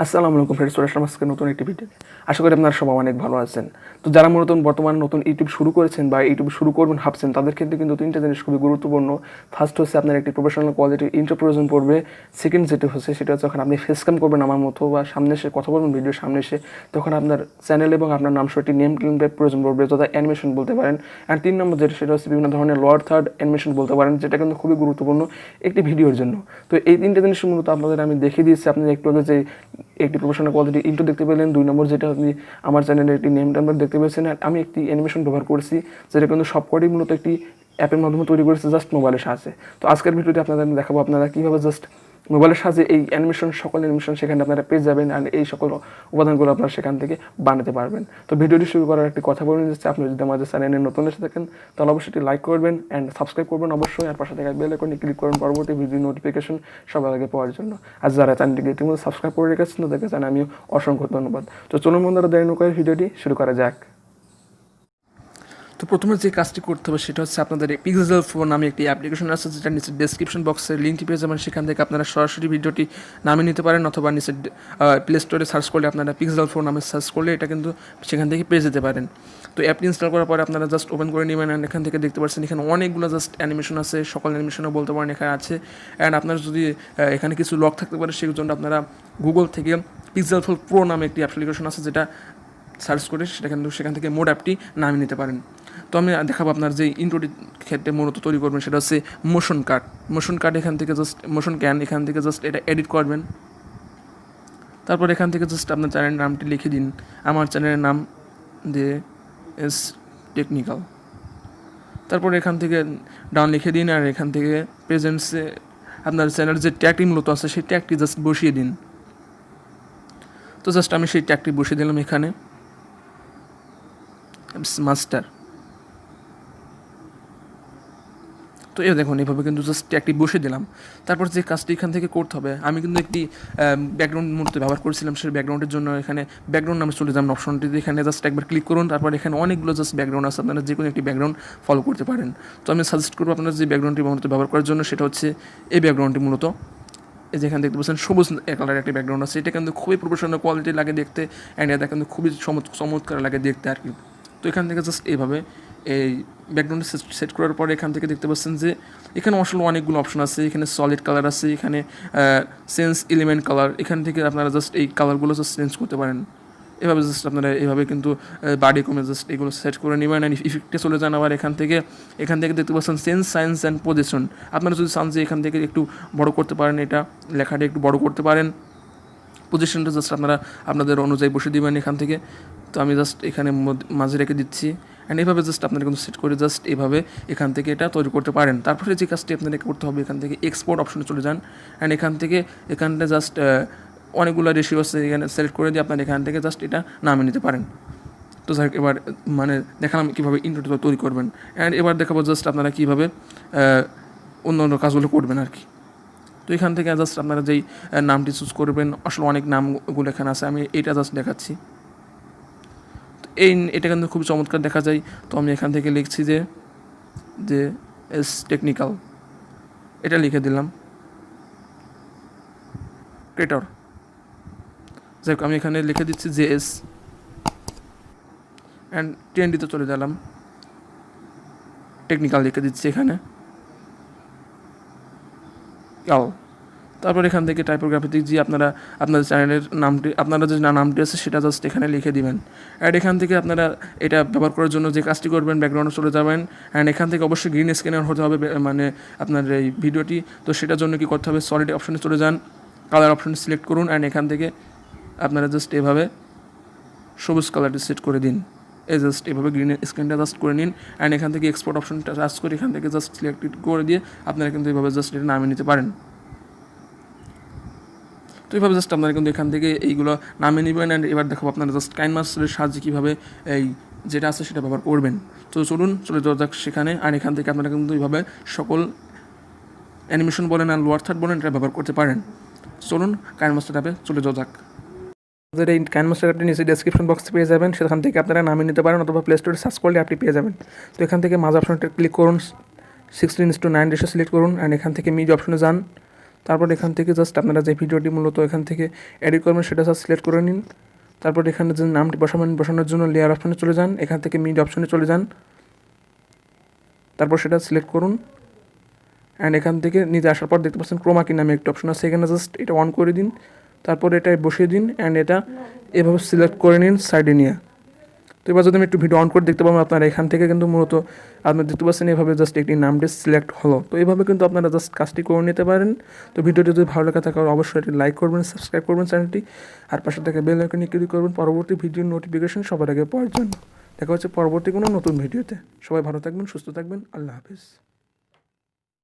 আসসালামু আলাইকুম ফ্রেন্ডস, চলে আসলাম আজকে নতুন একটি ভিডিওতে। আশা করি আপনারা সবাই অনেক ভালো আছেন। তো যারা বর্তমানে নতুন ইউটিউব শুরু করেছেন বা ইউটিউব শুরু করবেন ভাবছেন, তাদের ক্ষেত্রে কিন্তু তিনটা জিনিস খুবই গুরুত্বপূর্ণ। ফার্স্ট হচ্ছে আপনার একটি প্রফেশনাল কোয়ালিটির ইন্ট্রো প্রয়োজন পড়বে। সেকেন্ড যেটা হচ্ছে সেটা হচ্ছে যখন আপনি ফেস ক্যাম করবেন আমার মতো বা সামনে এসে কথা বলবেন ভিডিওর সামনে এসে, তখন আপনার চ্যানেল এবং আপনার নাম সহ একটি নেম ক্লেম টাইপ প্রয়োজন পড়বে, যথা অ্যানিমেশন বলতে পারেন। অ্যান্ড তিন নম্বর যেটা সেটা হচ্ছে বিভিন্ন ধরনের লোয়ার থার্ড অ্যানিমেশন বলতে পারেন, যেটা কিন্তু খুবই গুরুত্বপূর্ণ একটি ভিডিওর জন্য। তো এই তিনটা জিনিস মূলত আপনাদের আমি দেখিয়ে দিয়েছি। আপনি একটু আগে যে একটি প্রফেশনাল কোয়ালিটি ইন্ট্রো দেখতে পেলেন, দুই নম্বর যেটা আপনি আমার চ্যানেলের একটি নেম নাম্বার দেখতে পেয়েছেন, আর আমি একটি অ্যানিমেশন ব্যবহার করেছি যেটা কিন্তু সবকটি মূলত একটি অ্যাপের মাধ্যমে তৈরি করেছে জাস্ট মোবাইলের সাহায্যে। তো আজকের ভিডিওতে আপনাদের আমি দেখাবো আপনারা কীভাবে জাস্ট মোবাইলের সাহায্যে এই সকল অ্যানিমেশন সেখানে আপনারা পেয়ে যাবেন, আর এই সকল উপাদানগুলো আপনারা সেখান থেকে বানাতে পারবেন। তো ভিডিওটি শুরু করার একটি কথা বলে নিচ্ছি, আপনি যদি আমাদের চ্যানেলে নতুন এসে থাকেন তাহলে অবশ্যই এটি লাইক করবেন অ্যান্ড সাবস্ক্রাইব করবেন অবশ্যই, আর পাশে থাকা বেল আইকনে ক্লিক করুন পরবর্তী ভিডিও নোটিফিকেশন সবার আগে পাওয়ার জন্য। আর যারা চ্যানেলটিকে ইতিমধ্যে সাবস্ক্রাইব করে রেখেছেন তাদেরকে জানাই আমি অসংখ্য ধন্যবাদ। তো চলুন বন্ধুরা, দেরি না করে ভিডিওটি শুরু করা যাক। তো প্রথমে যে কাজটি করতে হবে সেটা হচ্ছে আপনাদের পিক্সেল ফোন নামে একটি অ্যাপ্লিকেশন আছে, যেটা নিচে ডেসক্রিপশন বক্সের লিঙ্কটি পেয়ে যাবেন। সেখান থেকে আপনারা সরাসরি ভিডিওটি নামিয়ে নিতে পারেন, অথবা নিচে প্লে স্টোরে সার্চ করলে আপনারা পিক্সেল ফোন নামে সার্চ করলে এটা কিন্তু সেখান থেকে পেয়ে যেতে পারেন। তো অ্যাপটি ইনস্টল করার পরে আপনারা জাস্ট ওপেন করে নেবেন, অ্যান্ড এখান থেকে দেখতে পাচ্ছেন এখানে অনেকগুলো জাস্ট অ্যানিমেশন আছে, সকল অ্যানিমেশনও বলতে পারেন এখানে আছে। অ্যান্ড আপনার যদি এখানে কিছু লক থাকতে পারে সেই জন্য আপনারা গুগল থেকে পিক্সেল ফোন প্রো নামে একটি অ্যাপ্লিকেশন আছে, যেটা সার্চ করে সেটা কিন্তু সেখান থেকে মোড অ্যাপটি নামিয়ে নিতে পারেন। তো আমি দেখাবো আপনার যে ইন্ট্রোটি ক্ষেত্রে মূলত তৈরি করবেন সেটা হচ্ছে মোশন কাট এখান থেকে জাস্ট মোশন ক্যান এখান থেকে জাস্ট এটা এডিট করবেন। তারপর এখান থেকে জাস্ট আপনার চ্যানেলের নামটি লিখে দিন। আমার চ্যানেলের নাম যে এস টেকনিক্যাল। তারপর এখান থেকে ডাউন লিখে দিন, আর এখান থেকে প্রেজেন্টসে আপনার চ্যানেলের যে ট্যাগটি মূলত আছে সেই ট্যাগটি জাস্ট বসিয়ে দিন। তো জাস্ট আমি সেই ট্যাগটি বসিয়ে দিলাম এখানে, মাস্টার। তো এই দেখুন এইভাবে কিন্তু জাস্ট ট্যাগটি বসে দিলাম। তারপর যে কাজটি এখান থেকে করতে হবে, আমি কিন্তু একটি ব্যাকগ্রাউন্ড মূলত ব্যবহার করেছিলাম, সেই ব্যাকগ্রাউন্ডের জন্য এখানে ব্যাকগ্রাউন্ড নামে চলে যাবেন অপশনটিতে, এখানে জাস্ট একবার ক্লিক করুন। তারপর এখানে অনেকগুলো জাস্ট ব্যাকগ্রাউন্ড আছে, আপনারা যে কোনো একটি ব্যাকগ্রাউন্ড ফলো করতে পারেন। তো আমি সাজেস্ট করবো আপনারা যে ব্যাকগ্রাউন্ডটি মূলত ব্যবহার করার জন্য সেটা হচ্ছে এই ব্যাকগ্রাউন্ডটি। মূলত এই যেখানে দেখতে পাচ্ছেন সবুজ কালারের একটি ব্যাকগ্রাউন্ড আছে, এটা কিন্তু খুবই প্রফেশনাল কোয়ালিটি লাগে দেখতে, অ্যান্ড এটা কিন্তু খুবই চমৎকার লাগে দেখতে আর কি। তো এখান থেকে জাস্ট এইভাবে এই ব্যাকগ্রাউন্ডে সেট করার পরে এখান থেকে দেখতে পাচ্ছেন যে এখানে আসলে অনেকগুলো অপশন আছে। এখানে সলিড কালার আছে, এখানে সেন্স এলিমেন্ট কালার, এখান থেকে আপনারা জাস্ট এই কালারগুলো জাস্ট চেঞ্জ করতে পারেন। এভাবে জাস্ট আপনারা এইভাবে কিন্তু বাড়ি কমে জাস্ট এগুলো সেট করে নেবেন। অ্যান্ড ইফেক্টে চলে যান। আবার এখান থেকে দেখতে পাচ্ছেন সেন্স সায়েন্স অ্যান্ড পজিশন। আপনারা যদি চান যে এখান থেকে একটু বড় করতে পারেন, এটা লেখাটা একটু বড় করতে পারেন। পজিশনটা জাস্ট আপনারা আপনাদের অনুযায়ী বসে দেবেন এখান থেকে। তো আমি জাস্ট এখানে মাঝে রেখে দিচ্ছি, অ্যান্ড এইভাবে জাস্ট আপনারা কিন্তু সেট করে জাস্ট এইভাবে এখান থেকে এটা তৈরি করতে পারেন। তারপরে যে কাজটি আপনাদের করতে হবে, এখান থেকে এক্সপোর্ট অপশনে চলে যান, অ্যান্ড এখানটা জাস্ট অনেকগুলো রেশিও আছে, এখানে সিলেক্ট করে দিয়ে আপনারা এখান থেকে জাস্ট এটা নামিয়ে নিতে পারেন। তো যাই হোক, এবার দেখালাম কীভাবে ইন্ট্রোটা তৈরি করবেন, অ্যান্ড এবার দেখাবো জাস্ট আপনারা কীভাবে অন্য কাজগুলো করবেন আর কি। তো এখান থেকে জাস্ট আপনারা যেই নামটি চুজ করবেন, আসলে অনেক নামগুলো এখানে আছে, আমি এটা জাস্ট দেখাচ্ছি। তো এটা কিন্তু খুব চমৎকার দেখা যায়। তো আমি এখান থেকে লিখছি যে এস টেকনিক্যাল, এটা লিখে দিলাম ক্রিয়েটর। যাই হোক, আমি এখানে লিখে দিচ্ছি যে এস, অ্যান্ড টিএনডিতে চলে গেলাম, টেকনিক্যাল লিখে দিচ্ছি এখানে কাল। তারপর এখান থেকে টাইপোগ্রাফিতে যে আপনারা আপনাদের চ্যানেলের নামটি, আপনারা যে নামটি আছে সেটা জাস্ট এখানে লিখে দিবেন। অ্যান্ড এখান থেকে আপনারা এটা ব্যবহার করার জন্য যে কাজটি করবেন, ব্যাকগ্রাউন্ডে চলে যাবেন, অ্যান্ড এখান থেকে অবশ্যই গ্রিন স্ক্রিনের হতে হবে আপনার এই ভিডিওটি। তো সেটার জন্য কি করতে হবে, সলিড অপশনে চলে যান, কালার অপশন সিলেক্ট করুন, অ্যান্ড এখান থেকে আপনারা জাস্ট এভাবে সবুজ কালারটি সেট করে দিন। এই জাস্ট এভাবে গ্রিন স্ক্রিনটা জাস্ট করে নিন, অ্যান্ড এখান থেকে এক্সপোর্ট অপশনটা টাচ করে এখান থেকে জাস্ট সিলেক্ট করে দিয়ে আপনারা কিন্তু এইভাবে জাস্ট এটা নামিয়ে নিতে পারেন। তো এইভাবে জাস্ট আপনারা কিন্তু এখান থেকে এইগুলো নামিয়ে নেবেন। অ্যান্ড এবার দেখাবো আপনারা জাস্ট কাইনমাস্টারের সাহায্যে কীভাবে এই যেটা আছে সেটা ব্যবহার করবেন। তো চলুন চলে যাওয়া যাক সেখানে। আর এখান থেকে আপনারা কিন্তু এইভাবে সকল অ্যানিমেশন বলেন আর লোয়ার থার্ড বলেন এটা ব্যবহার করতে পারেন। চলুন কাইনমাস্টার অ্যাপে চলে যাওয়া যাক। আপনাদের এই কাইনমাস্টার অ্যাপটি নিচে ডেসক্রিপশন বক্সে পেয়ে যাবেন, সেখান থেকে আপনারা নামিয়ে নিতে পারেন, অথবা প্লে স্টোরে সার্চ করলে অ্যাপটি পেয়ে যাবেন। তো এখান থেকে মাঝ অপশনটা ক্লিক করুন, 16:9 রেশিও সিলেক্ট করুন, অ্যান্ড এখান থেকে মিড অপশনে যান। তারপর এখান থেকে জাস্ট আপনারা যে ভিডিওটি মূলত এখান থেকে এডিট করবেন সেটা জাস্ট সিলেক্ট করে নিন। তারপর এখানে যে নামটি বসানোর জন্য লেয়ার অপশনে চলে যান, এখান থেকে মিড অপশনে চলে যান, তারপর সেটা সিলেক্ট করুন। অ্যান্ড এখান থেকে নিচে আসার পর দেখতে পাচ্ছেন ক্রোমা কি নামে একটা অপশন আছে, এখানে জাস্ট এটা অন করে দিন, তারপর এটা বসিয়ে দিন অ্যান্ড এটা এভাবে সিলেক্ট করে নিন সাইডে নিয়ে। তো এবার যদি আমি একটু ভিডিও অন করে দেখতে পাবেন আপনারা এখান থেকে কিন্তু মূলত আপনি দেখতে পাচ্ছেন এভাবে জাস্ট একটি নামটি সিলেক্ট হলো। তো এইভাবে কিন্তু আপনারা জাস্ট কাজটি করে নিতে পারেন। তো ভিডিওটি যদি ভালো লাগে থাকে অবশ্যই এটি লাইক করবেন, সাবস্ক্রাইব করবেন চ্যানেলটি, আর পাশে থেকে বেল আইকনে ক্লিক করবেন পরবর্তী ভিডিওর নোটিফিকেশন সবার আগে পাওয়ার জন্য। দেখা হচ্ছে পরবর্তী কোনো নতুন ভিডিওতে। সবাই ভালো থাকবেন, সুস্থ থাকবেন, আল্লাহ হাফিজ।